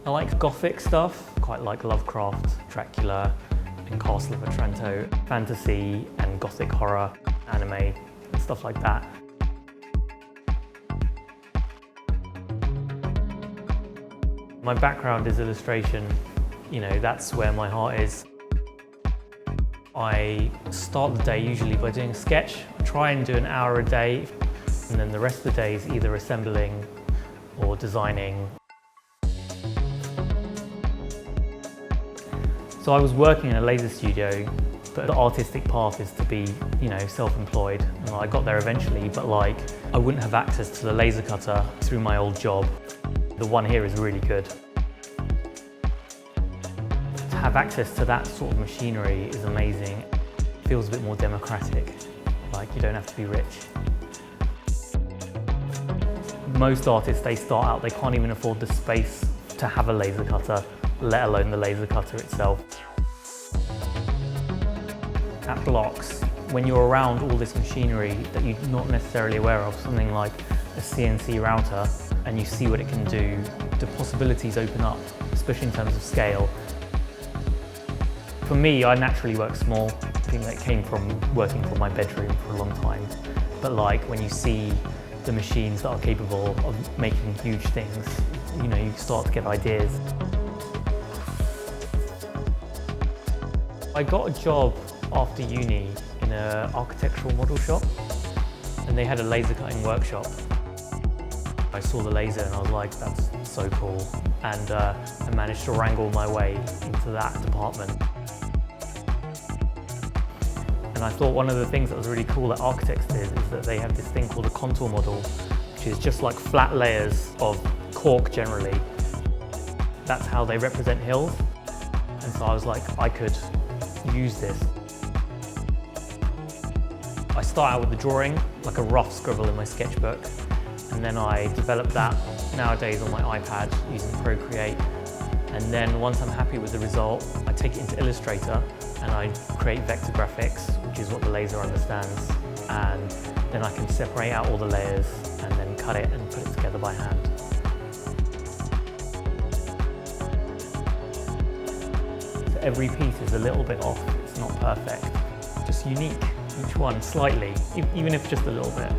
I like gothic stuff, quite like Lovecraft, Dracula, and Castle of Otranto, fantasy and gothic horror, anime, and stuff like that. My background is illustration, you know, that's where my heart is. I start the day usually by doing a sketch. I try and do an hour a day, and then the rest of the day is either assembling or designing. So I was working in a laser studio, but the artistic path is to be, you know, self-employed. And I got there eventually, but like, I wouldn't have access to the laser cutter through my old job. The one here is really good. To have access to that sort of machinery is amazing. It feels a bit more democratic, like you don't have to be rich. Most artists, they start out, they can't even afford the space to have a laser cutter, let alone the laser cutter itself. At Bloqs, when you're around all this machinery that you're not necessarily aware of, something like a CNC router, and you see what it can do, the possibilities open up, especially in terms of scale. For me, I naturally work small. I think that came from working from my bedroom for a long time. But like when you see the machines that are capable of making huge things, you know, you start to get ideas. I got a job after uni in an architectural model shop, and they had a laser cutting workshop. I saw the laser and I was like, that's so cool. And I managed to wrangle my way into that department. And I thought one of the things that was really cool that architects did is that they have this thing called a contour model, which is just like flat layers of cork generally. That's how they represent hills. And so I was like, I could use this. I start out with the drawing, like a rough scribble in my sketchbook, and then I develop that nowadays on my iPad using Procreate. And then once I'm happy with the result, I take it into Illustrator and I create vector graphics, which is what the laser understands. And then I can separate out all the layers and then cut it and put it together by hand. So every piece is a little bit off, it's not perfect, just unique, each one slightly, even if just a little bit.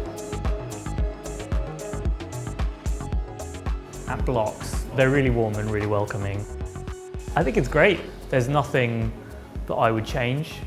At Bloqs, they're really warm and really welcoming. I think it's great. There's nothing that I would change.